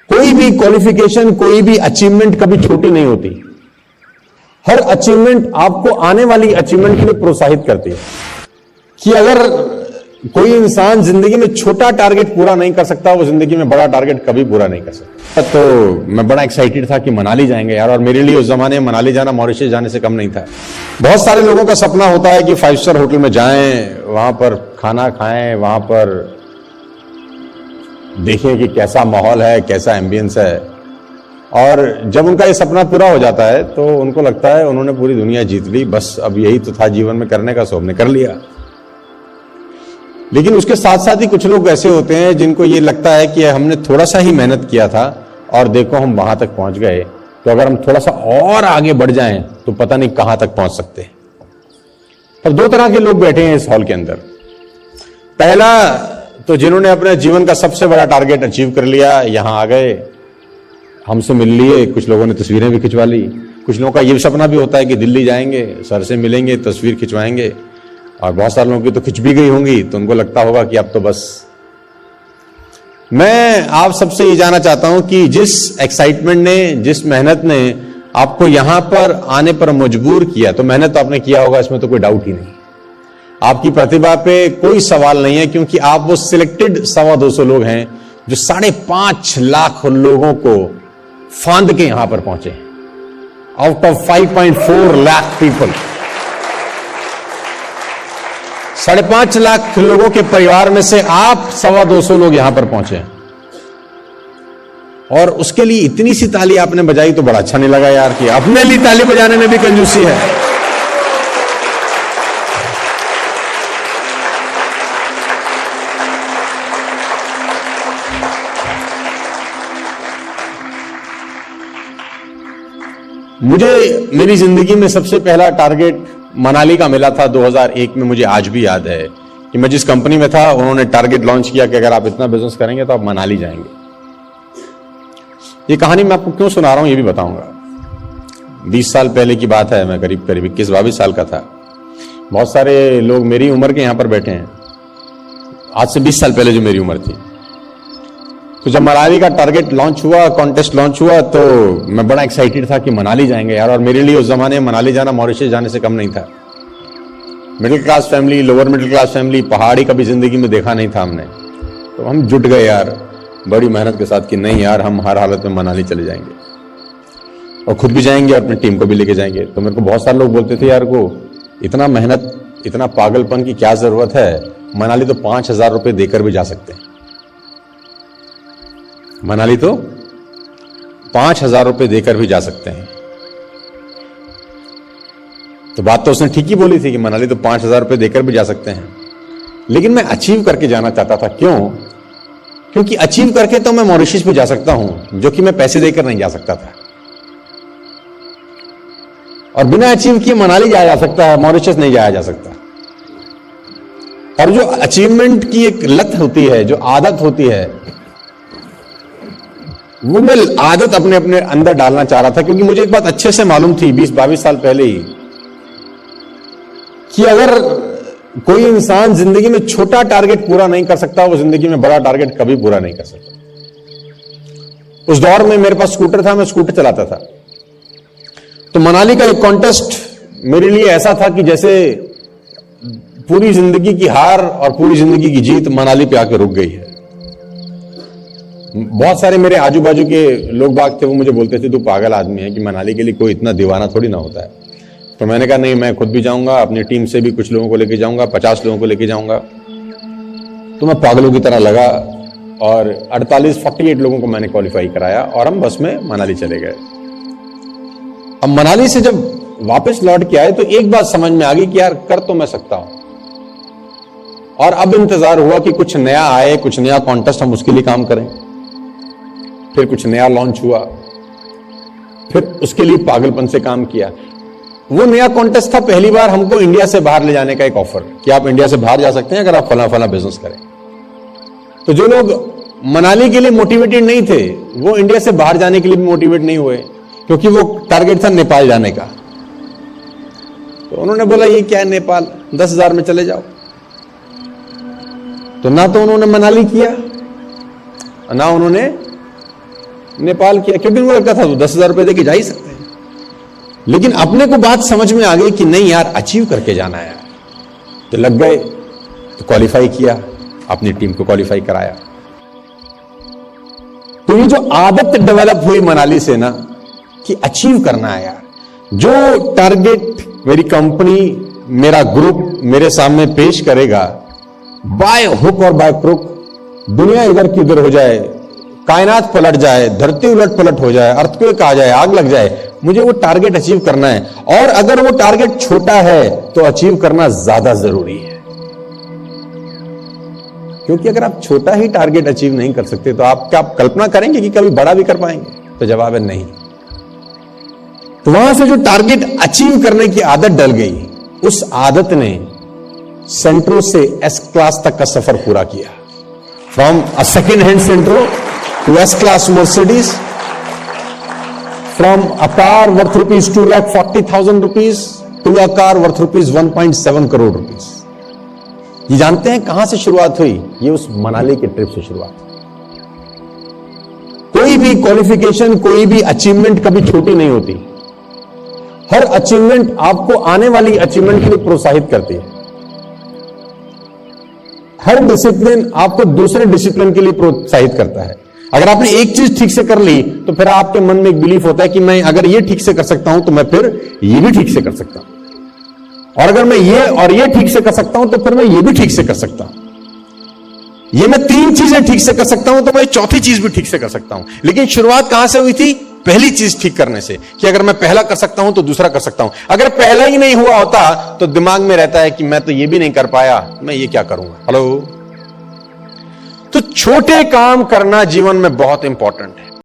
कोई भी क्वालिफिकेशन, कोई भी अचीवमेंट कभी छोटी नहीं होती। हर अचीवमेंट आपको आने वाली अचीवमेंट के लिए प्रोत्साहित करती है। कि अगर कोई इंसान जिंदगी में छोटा टारगेट पूरा नहीं कर सकता, वो जिंदगी में बड़ा टारगेट कभी पूरा नहीं कर सकता। तो मैं बड़ा एक्साइटेड था कि मनाली जाएंगे यार, और मेरे लिए उस जमाने में मनाली जाना मॉरिशस जाने से कम नहीं था। बहुत सारे लोगों का सपना होता है कि 5 स्टार होटल में जाएं, वहां पर खाना खाएं, वहां पर देखें कि कैसा माहौल है, कैसा एम्बियंस है। और जब उनका ये सपना पूरा हो जाता है तो उनको लगता है उन्होंने पूरी दुनिया जीत ली, बस अब यही तो था जीवन में करने का, सो हमने कर लिया। लेकिन उसके साथ साथ ही कुछ लोग ऐसे होते हैं जिनको ये लगता है कि हमने थोड़ा सा ही मेहनत किया था और देखो हम वहां तक पहुंच गए, तो अगर हम थोड़ा सा और आगे बढ़ जाएं तो पता नहीं कहां तक पहुंच सकते हैं। अब 2 तरह के लोग बैठे हैं इस हॉल के अंदर। पहला तो जिन्होंने अपने जीवन का सबसे बड़ा टारगेट अचीव कर लिया, यहां आ गए, हमसे मिल लिए, कुछ लोगों ने तस्वीरें भी खिंचवा ली। कुछ लोगों का ये सपना भी होता है कि दिल्ली जाएंगे, सर से मिलेंगे, तस्वीर खिंचवाएंगे, और बहुत सारे लोगों की तो खिंच भी गई होंगी, तो उनको लगता होगा कि अब तो बस। मैं आप सबसे ये जानना चाहता हूं कि जिस एक्साइटमेंट ने, जिस मेहनत ने आपको यहां पर आने पर मजबूर किया, तो मेहनत तो आपने किया होगा, इसमें तो कोई डाउट ही नहीं। आपकी प्रतिभा पे कोई सवाल नहीं है, क्योंकि आप वो सिलेक्टेड 225 लोग हैं जो 5.5 लाख लोगों को फांद के यहां पर पहुंचे, out of 5.4 lakh people. 5.5 lakh लोगों के परिवार में से आप 225 लोग यहां पर पहुंचे, और उसके लिए इतनी सी ताली आपने बजाई तो बड़ा अच्छा नहीं लगा यार, कि अपने लिए ताली बजाने में भी कंजूसी है। मुझे मेरी जिंदगी में सबसे पहला टारगेट मनाली का मिला था 2001 में। मुझे आज भी याद है कि मैं जिस कंपनी में था, उन्होंने टारगेट लॉन्च किया कि अगर आप इतना बिजनेस करेंगे तो आप मनाली जाएंगे। ये कहानी मैं आपको क्यों सुना रहा हूं ये भी बताऊंगा। 20 साल पहले की बात है, मैं करीब 21-22 साल का था। बहुत सारे लोग मेरी उम्र के यहां पर बैठे हैं, आज से 20 साल पहले जो मेरी उम्र थी। तो जब मनाली का टारगेट लॉन्च हुआ, कॉन्टेस्ट लॉन्च हुआ, तो मैं बड़ा एक्साइटेड था कि मनाली जाएंगे यार, और मेरे लिए उस जमाने में मनाली जाना मॉरिशस जाने से कम नहीं था। Middle class family, lower middle class family, पहाड़ी कभी जिंदगी में देखा नहीं था हमने, तो हम जुट गए यार बड़ी मेहनत के साथ कि नहीं यार, हम हर हालत में मनाली चले जाएंगे, और खुद भी जाएंगे और अपनी टीम को भी लेके जाएंगे। तो मेरे को बहुत सारे लोग बोलते थे यार को इतना मेहनत, इतना पागलपन की क्या जरूरत है, मनाली तो 5,000 रुपए देकर भी जा सकते हैं। मनाली तो 5,000 रुपए देकर भी जा सकते हैं। तो बात तो उसने ठीक ही बोली थी कि मनाली तो 5,000 रुपए देकर भी जा सकते हैं, लेकिन मैं अचीव करके जाना चाहता था। क्यों? क्योंकि अचीव करके तो मैं मॉरिशस भी जा सकता हूं, जो कि मैं पैसे देकर नहीं जा सकता था, और बिना अचीव किए मनाली जाया जा सकता है, मॉरिशस नहीं जाया जा सकता। और जो अचीवमेंट की एक लत होती है, जो आदत होती है, वो मैं आदत अपने अपने अंदर डालना चाह रहा था, क्योंकि मुझे एक बात अच्छे से मालूम थी 20-22 साल पहले ही, कि अगर कोई इंसान जिंदगी में छोटा टारगेट पूरा नहीं कर सकता, वो जिंदगी में बड़ा टारगेट कभी पूरा नहीं कर सकता। उस दौर में मेरे पास स्कूटर था, मैं स्कूटर चलाता था। तो मनाली का एक कॉन्टेस्ट मेरे लिए ऐसा था कि जैसे पूरी जिंदगी की हार और पूरी जिंदगी की जीत मनाली पे आके रुक गई है। बहुत सारे मेरे आजू बाजू के लोग बाग थे, वो मुझे बोलते थे तू पागल आदमी है, कि मनाली के लिए कोई इतना दीवाना थोड़ी ना होता है। तो मैंने कहा नहीं, मैं खुद भी जाऊंगा, अपनी टीम से भी कुछ लोगों को लेके जाऊंगा, 50 लोगों को लेके जाऊंगा। तो मैं पागलों की तरह लगा, और 48 लोगों को मैंने क्वालिफाई कराया, और हम बस में मनाली चले गए। अब मनाली से जब वापस लौट के आए तो एक बात समझ में आ गई कि यार कर तो मैं सकता हूं, और अब इंतजार हुआ कि कुछ नया आए, कुछ नया कॉन्टेस्ट, हम उसके लिए काम करें। फिर कुछ नया लॉन्च हुआ, फिर उसके लिए पागलपन से काम किया। वो नया कॉन्टेस्ट था, पहली बार हमको इंडिया से बाहर ले जाने का एक ऑफर, कि आप इंडिया से बाहर जा सकते हैं अगर आप फला फला बिजनेस करें। तो जो लोग मनाली के लिए मोटिवेटेड नहीं थे, वो इंडिया से बाहर जाने के लिए भी मोटिवेट नहीं हुए, क्योंकि वो टारगेट था नेपाल जाने का। तो उन्होंने बोला ये क्या है नेपाल, 10,000 में चले जाओ। तो ना तो उन्होंने मनाली किया, ना उन्होंने नेपाल किया, क्योंकि उनको लगता था तो 10,000 रुपए देके जा ही सकते हैं। लेकिन अपने को बात समझ में आ गई कि नहीं यार, अचीव करके जाना है, तो लग गए, तो क्वालिफाई किया, अपनी टीम को क्वालिफाई कराया। तो ये जो आदत डेवलप हुई मनाली से ना कि अचीव करना है यार, जो टारगेट मेरी कंपनी, मेरा ग्रुप मेरे सामने पेश करेगा, बाय हुक और बाय क्रुक, दुनिया इधर की उधर हो जाए, कायनात पलट जाए, धरती उलट पलट हो जाए, अर्थक्वेक आ जाए, आग लग जाए, मुझे वो टारगेट अचीव करना है। और अगर वो टारगेट छोटा है तो अचीव करना ज्यादा जरूरी है, क्योंकि अगर आप छोटा ही टारगेट अचीव नहीं कर सकते तो आप क्या कल्पना करेंगे कि कभी बड़ा भी कर पाएंगे? तो जवाब है नहीं। तो वहां से जो टारगेट अचीव करने की आदत डल गई, उस आदत ने सेंट्रो से एस क्लास तक का सफर पूरा किया। From a second hand Santro to S class Mercedes, from a car worth rupees 2,40,000 rupees to a car worth rupees 1.7 crore rupees. ये जानते हैं कहां से शुरुआत हुई? ये उस मनाली के ट्रिप से शुरुआत हुई। कोई भी क्वालिफिकेशन, कोई भी अचीवमेंट कभी छोटी नहीं होती। हर अचीवमेंट आपको आने वाली अचीवमेंट के लिए प्रोत्साहित करती है। हर डिसिप्लिन आपको दूसरे डिसिप्लिन के लिए प्रोत्साहित करता है। अगर आपने एक चीज ठीक से कर ली तो फिर आपके मन में एक बिलीफ होता है कि मैं अगर ये ठीक से कर सकता हूं तो मैं फिर ये भी ठीक से कर सकता हूं, और अगर मैं ये और ये ठीक से कर सकता हूं तो फिर मैं ये भी ठीक से कर सकता हूं। ये मैं 3 चीजें ठीक से कर सकता हूं तो मैं चौथी चीज भी ठीक से कर सकता हूं। लेकिन शुरुआत कहां से हुई थी? पहली चीज ठीक करने से, कि अगर मैं पहला कर सकता हूं तो दूसरा कर सकता हूं। अगर पहला ही नहीं हुआ होता तो दिमाग में रहता है कि मैं तो ये भी नहीं कर पाया, मैं ये क्या करूंगा। हेलो, तो छोटे काम करना जीवन में बहुत इंपॉर्टेंट है।